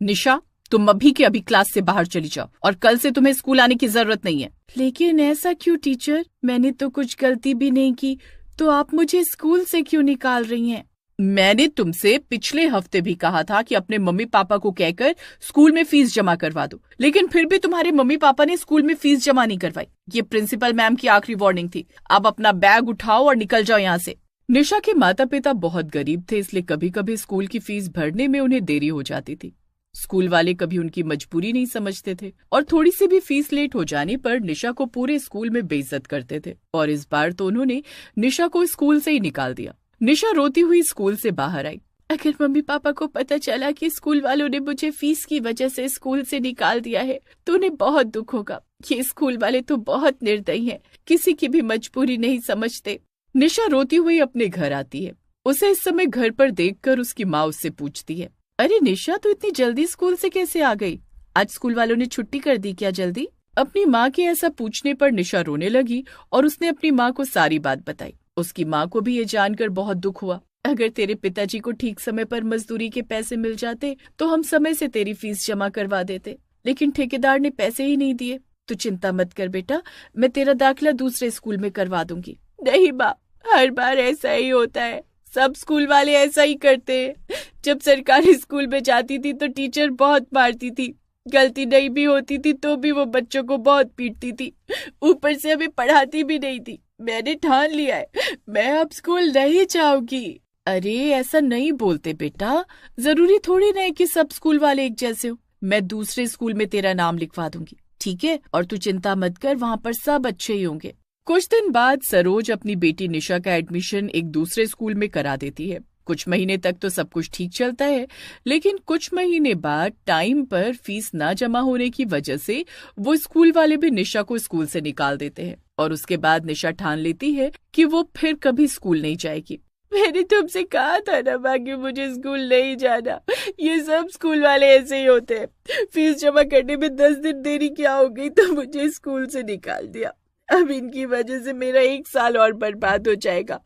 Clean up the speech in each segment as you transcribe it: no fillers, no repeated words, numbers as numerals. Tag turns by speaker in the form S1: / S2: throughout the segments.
S1: निशा, तुम अभी के अभी क्लास से बाहर चली जाओ और कल से तुम्हें स्कूल आने की जरूरत नहीं है।
S2: लेकिन ऐसा क्यों टीचर? मैंने तो कुछ गलती भी नहीं की, तो आप मुझे स्कूल से क्यों निकाल रही हैं?
S1: मैंने तुमसे पिछले हफ्ते भी कहा था कि अपने मम्मी पापा को कहकर स्कूल में फीस जमा करवा दो, लेकिन फिर भी तुम्हारे मम्मी पापा ने स्कूल में फीस जमा नहीं करवाई। ये प्रिंसिपल मैम की आखिरी वार्निंग थी। अब अपना बैग उठाओ और निकल जाओ यहाँ से। निशा के माता पिता बहुत गरीब थे, इसलिए कभी कभी स्कूल की फीस भरने में उन्हें देरी हो जाती थी। स्कूल वाले कभी उनकी मजबूरी नहीं समझते थे और थोड़ी सी भी फीस लेट हो जाने पर निशा को पूरे स्कूल में बेइज्जत करते थे। और इस बार तो उन्होंने निशा को स्कूल से ही निकाल दिया। निशा रोती हुई स्कूल से बाहर आई।
S2: अगर मम्मी पापा को पता चला कि स्कूल वालों ने मुझे फीस की वजह से स्कूल से निकाल दिया है तो उन्हें बहुत दुख होगा। ये स्कूल वाले तो बहुत निर्दयी हैं, किसी की भी मजबूरी नहीं समझते।
S1: निशा रोती हुई अपने घर आती है। उसे इस समय घर पर देखकर उसकी माँ उससे पूछती है,
S2: अरे निशा, तू इतनी जल्दी स्कूल से कैसे आ गई? आज स्कूल वालों ने छुट्टी कर दी क्या जल्दी?
S1: अपनी माँ के ऐसा पूछने पर निशा रोने लगी और उसने अपनी माँ को सारी बात बताई। उसकी माँ को भी ये जानकर बहुत दुख हुआ।
S2: अगर तेरे पिताजी को ठीक समय पर मजदूरी के पैसे मिल जाते तो हम समय से तेरी फीस जमा करवा देते, लेकिन ठेकेदार ने पैसे ही नहीं दिए। तू चिंता मत कर बेटा, मैं तेरा दाखिला दूसरे स्कूल में करवा दूंगी।
S3: नहीं माँ, हर बार ऐसा ही होता है, सब स्कूल वाले ऐसा ही करते हैं। जब सरकारी स्कूल में जाती थी तो टीचर बहुत मारती थी, गलती नहीं भी होती थी तो भी वो बच्चों को बहुत पीटती थी, ऊपर से हमें पढ़ाती भी नहीं थी। मैंने ठान लिया है, मैं अब स्कूल नहीं जाऊंगी।
S2: अरे ऐसा नहीं बोलते बेटा, जरूरी थोड़ी नहीं कि सब स्कूल वाले एक जैसे हो। मैं दूसरे स्कूल में तेरा नाम लिखवा दूंगी, ठीक है? और तू चिंता मत कर, वहाँ पर सब अच्छे ही होंगे।
S1: कुछ दिन बाद सरोज अपनी बेटी निशा का एडमिशन एक दूसरे स्कूल में करा देती है। कुछ महीने तक तो सब कुछ ठीक चलता है, लेकिन कुछ महीने बाद टाइम पर फीस ना जमा होने की वजह से वो स्कूल वाले भी निशा को स्कूल से निकाल देते हैं और उसके बाद निशा ठान लेती है कि वो फिर कभी स्कूल नहीं जाएगी।
S3: मैंने तुमसे कहा था ना माँ कि मुझे स्कूल नहीं जाना, ये सब स्कूल वाले ऐसे ही होते हैं। फीस जमा करने में 10 दिन देरी क्या हो गई तो मुझे स्कूल से निकाल दिया। अब इनकी वजह से मेरा 1 साल और बर्बाद हो जाएगा।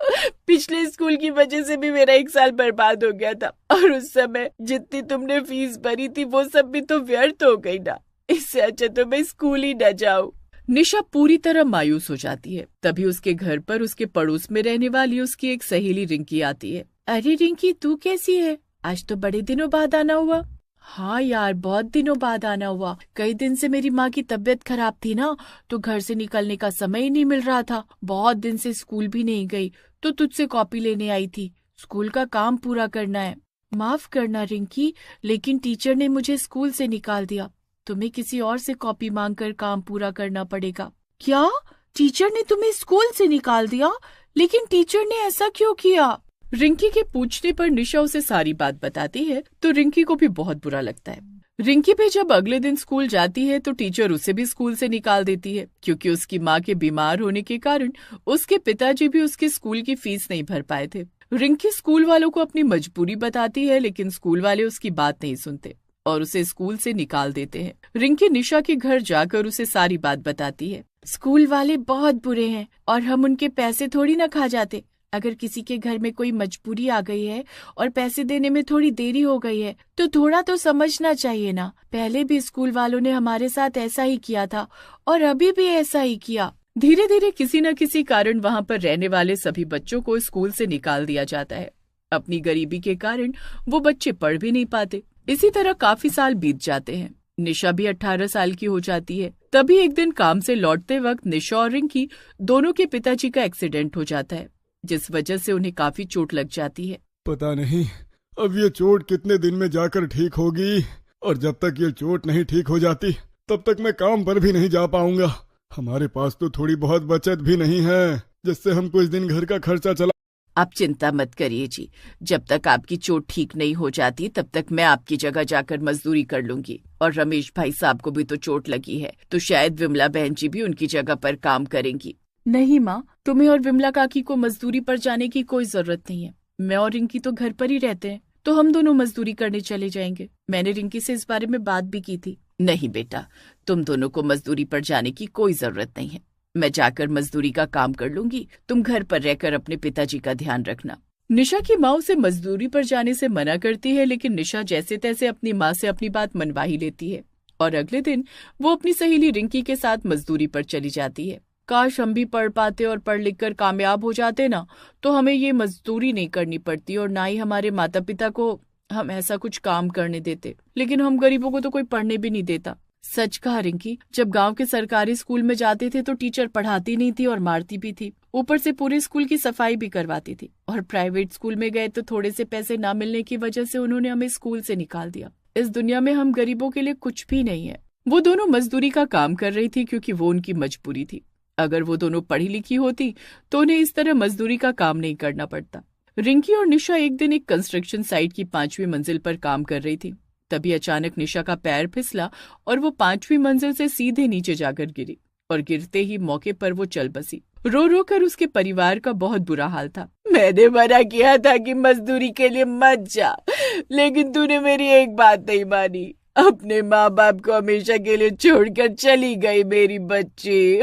S3: पिछले स्कूल की वजह से भी मेरा 1 साल बर्बाद हो गया था और उस समय जितनी तुमने फीस भरी थी वो सब भी तो व्यर्थ हो गई ना। इससे अच्छा तो मैं स्कूल ही न जाऊं।
S1: निशा पूरी तरह मायूस हो जाती है। तभी उसके घर पर उसके पड़ोस में रहने वाली उसकी एक सहेली रिंकी आती है।
S2: अरे रिंकी, तू कैसी है? आज तो बड़े दिनों बाद आना हुआ। हाँ यार, बहुत दिनों बाद आना हुआ। कई दिन से मेरी माँ की तबीयत खराब थी ना, तो घर से निकलने का समय ही नहीं मिल रहा था। बहुत दिन से स्कूल भी नहीं गई, तो तुझसे कॉपी लेने आई थी। स्कूल का काम पूरा करना है। माफ करना रिंकी, लेकिन टीचर ने मुझे स्कूल से निकाल दिया। तुम्हें किसी और से कॉपी मांगकर काम पूरा करना पड़ेगा। क्या? टीचर ने तुम्हें स्कूल से निकाल दिया? लेकिन टीचर ने ऐसा क्यों किया?
S1: रिंकी के पूछने पर निशा उसे सारी बात बताती है तो रिंकी को भी बहुत बुरा लगता है। रिंकी भी जब अगले दिन स्कूल जाती है तो टीचर उसे भी स्कूल से निकाल देती है, क्योंकि उसकी माँ के बीमार होने के कारण उसके पिताजी भी उसके स्कूल की फीस नहीं भर पाए थे। रिंकी स्कूल वालों को अपनी मजबूरी बताती है, लेकिन स्कूल वाले उसकी बात नहीं सुनते और उसे स्कूल से निकाल देते हैं। रिंकी निशा के घर जाकर उसे सारी बात बताती है।
S2: स्कूल वाले बहुत बुरे हैं और हम उनके पैसे थोड़ी ना खा जाते। अगर किसी के घर में कोई मजबूरी आ गई है और पैसे देने में थोड़ी देरी हो गई है तो थोड़ा तो समझना चाहिए ना। पहले भी स्कूल वालों ने हमारे साथ ऐसा ही किया था और अभी भी ऐसा ही किया।
S1: धीरे धीरे किसी न किसी कारण वहाँ पर रहने वाले सभी बच्चों को स्कूल से निकाल दिया जाता है। अपनी गरीबी के कारण वो बच्चे पढ़ भी नहीं पाते। इसी तरह काफी साल बीत जाते हैं। निशा भी 18 साल की हो जाती है। तभी एक दिन काम से लौटते वक्त निशा और रिंकी दोनों के पिताजी का एक्सीडेंट हो जाता है, जिस वजह से उन्हें काफी चोट लग जाती है।
S4: पता नहीं अब ये चोट कितने दिन में जाकर ठीक होगी, और जब तक ये चोट नहीं ठीक हो जाती तब तक मैं काम पर भी नहीं जा पाऊंगा। हमारे पास तो थोड़ी बहुत बचत भी नहीं है जिससे हम कुछ दिन घर का खर्चा चला।
S2: आप चिंता मत करिए जी, जब तक आपकी चोट ठीक नहीं हो जाती तब तक मैं आपकी जगह जाकर मजदूरी कर लूंगी। और रमेश भाई साहब को भी तो चोट लगी है, तो शायद विमला बहन जी भी उनकी जगह पर काम करेंगी।
S1: नहीं माँ, तुम्हें और विमला काकी को मजदूरी पर जाने की कोई जरूरत नहीं है। मैं और रिंकी तो घर पर ही रहते हैं, तो हम दोनों मजदूरी करने चले जाएंगे। मैंने रिंकी से इस बारे में बात भी की थी।
S2: नहीं बेटा, तुम दोनों को मजदूरी पर जाने की कोई जरूरत नहीं है। मैं जाकर मजदूरी का काम कर लूंगी, तुम घर पर रहकर अपने पिताजी का ध्यान रखना।
S1: निशा की माँ उसे मजदूरी पर जाने से मना करती है, लेकिन निशा जैसे तैसे अपनी माँ से अपनी बात मनवा ही लेती है और अगले दिन वो अपनी सहेली रिंकी के साथ मजदूरी पर चली जाती है। काश हम भी पढ़ पाते और पढ़ लिख कर कामयाब हो जाते ना, तो हमें ये मजदूरी नहीं करनी पड़ती और ना ही हमारे माता पिता को हम ऐसा कुछ काम करने देते। लेकिन हम गरीबों को तो कोई पढ़ने भी नहीं देता। सच कहा रिंकी, जब गांव के सरकारी स्कूल में जाते थे तो टीचर पढ़ाती नहीं थी और मारती भी थी, ऊपर से पूरे स्कूल की सफाई भी करवाती थी। और प्राइवेट स्कूल में गए तो थोड़े से पैसे ना मिलने की वजह से उन्होंने हमें स्कूल से निकाल दिया। इस दुनिया में हम गरीबों के लिए कुछ भी नहीं है। वो दोनों मजदूरी का काम कर रही थी क्योंकि वो उनकी मजबूरी थी। अगर वो दोनों पढ़ी लिखी होती तो उन्हें इस तरह मजदूरी का काम नहीं करना पड़ता। रिंकी और निशा एक दिन एक कंस्ट्रक्शन साइट की 5वीं मंजिल पर काम कर रही थी। तभी अचानक निशा का पैर फिसला और वो 5वीं मंजिल से सीधे नीचे जाकर गिरी और गिरते ही मौके पर वो चल बसी। रो रो कर उसके परिवार का बहुत बुरा हाल था।
S3: मैंने मना किया था कि मजदूरी के लिए मत जा, लेकिन तूने मेरी एक बात नहीं मानी। अपने माँ बाप को हमेशा के लिए छोड़कर चली गई मेरी बच्ची।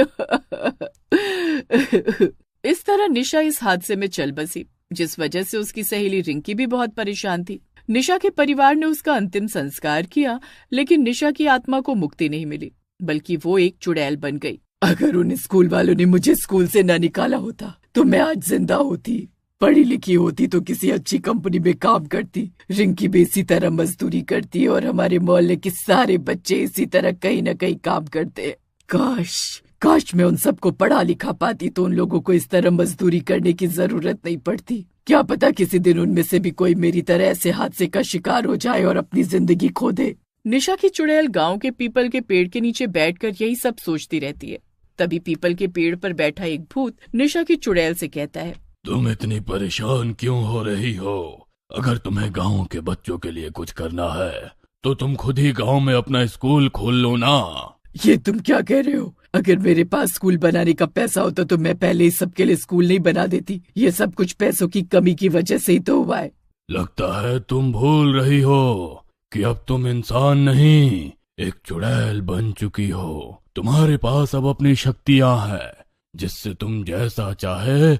S1: इस तरह निशा इस हादसे में चल बसी, जिस वजह से उसकी सहेली रिंकी भी बहुत परेशान थी। निशा के परिवार ने उसका अंतिम संस्कार किया, लेकिन निशा की आत्मा को मुक्ति नहीं मिली, बल्कि वो एक चुड़ैल बन गई।
S3: अगर उन स्कूल वालों ने मुझे स्कूल से न निकाला होता तो मैं आज जिंदा होती, पढ़ी लिखी होती तो किसी अच्छी कंपनी में काम करती। रिंकी भी इसी तरह मजदूरी करती और हमारे मोहल्ले के सारे बच्चे इसी तरह कहीं न कहीं काम करते। काश मैं उन सबको पढ़ा लिखा पाती तो उन लोगों को इस तरह मजदूरी करने की जरूरत नहीं पड़ती। क्या पता किसी दिन उनमें से भी कोई मेरी तरह ऐसे हादसे का शिकार हो जाए और अपनी जिंदगी खो दे।
S1: निशा की चुड़ैल गांव के पीपल के पेड़ के नीचे बैठकर यही सब सोचती रहती है। तभी पीपल के पेड़ पर बैठा एक भूत निशा की चुड़ैल से कहता है,
S5: तुम इतनी परेशान क्यों हो रही हो? अगर तुम्हें गांव के बच्चों के लिए कुछ करना है तो तुम खुद ही गांव में अपना स्कूल खोल लो ना।
S3: ये तुम क्या कह रहे हो? अगर मेरे पास स्कूल बनाने का पैसा होता तो मैं पहले इस सब के लिए स्कूल नहीं बना देती। ये सब कुछ पैसों की कमी की वजह से ही तो हुआ है।
S5: लगता है तुम भूल रही हो कि अब तुम इंसान नहीं, एक चुड़ैल बन चुकी हो। तुम्हारे पास अब अपनी शक्तियां हैं, जिससे तुम जैसा चाहे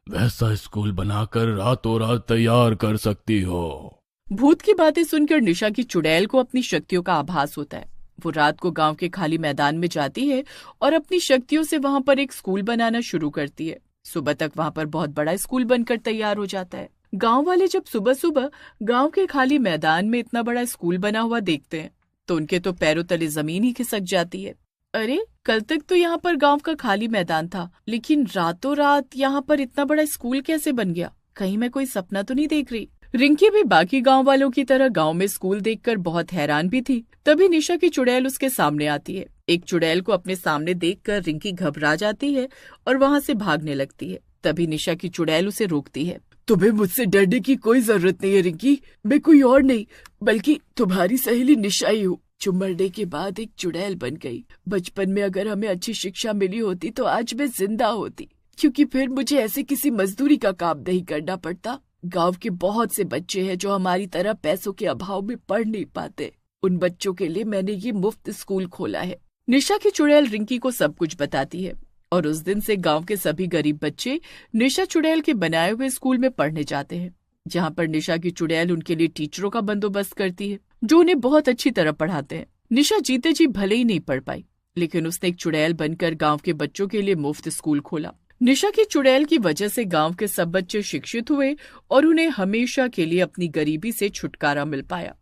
S5: वैसा स्कूल बनाकर रातों रात तैयार कर सकती हो।
S1: भूत की बातें सुनकर निशा की चुड़ैल को अपनी शक्तियों का आभास होता है। वो रात को गांव के खाली मैदान में जाती है और अपनी शक्तियों से वहां पर एक स्कूल बनाना शुरू करती है। सुबह तक वहां पर बहुत बड़ा स्कूल बनकर तैयार हो जाता है। गांव वाले जब सुबह सुबह गांव के खाली मैदान में इतना बड़ा स्कूल बना हुआ देखते हैं तो उनके तो पैरों तले जमीन ही खिसक जाती है। अरे, कल तक तो यहाँ पर गांव का खाली मैदान था, लेकिन रातों रात यहाँ पर इतना बड़ा स्कूल कैसे बन गया? कहीं मैं कोई सपना तो नहीं देख रही? रिंकी भी बाकी गांव वालों की तरह गांव में स्कूल देखकर बहुत हैरान भी थी। तभी निशा की चुड़ैल उसके सामने आती है। एक चुड़ैल को अपने सामने देखकर रिंकी घबरा जाती है और वहां से भागने लगती है। तभी निशा की चुड़ैल उसे रोकती है।
S3: तुम्हें मुझसे डरने की कोई जरूरत नहीं है रिंकी, मैं कोई और नहीं बल्कि तुम्हारी सहेली निशा ही हूँ, जो मरने के बाद एक चुड़ैल बन गई। बचपन में अगर हमें अच्छी शिक्षा मिली होती तो आज मैं जिंदा होती, क्योंकि फिर मुझे ऐसे किसी मजदूरी का काम नहीं करना पड़ता। गांव के बहुत से बच्चे हैं जो हमारी तरह पैसों के अभाव में पढ़ नहीं पाते। उन बच्चों के लिए मैंने ये मुफ्त स्कूल खोला है।
S1: निशा की चुड़ैल रिंकी को सब कुछ बताती है और उस दिन से गांव के सभी गरीब बच्चे निशा चुड़ैल के बनाए हुए स्कूल में पढ़ने जाते हैं, जहां पर निशा की चुड़ैल उनके लिए टीचरों का बंदोबस्त करती है जो उन्हें बहुत अच्छी तरह पढ़ाते हैं। निशा जीते जी भले ही नहीं पढ़ पाई, लेकिन उसने एक चुड़ैल बनकर गांव के बच्चों के लिए मुफ्त स्कूल खोला। निशा की चुड़ैल की वजह से गांव के सब बच्चे शिक्षित हुए और उन्हें हमेशा के लिए अपनी गरीबी से छुटकारा मिल पाया।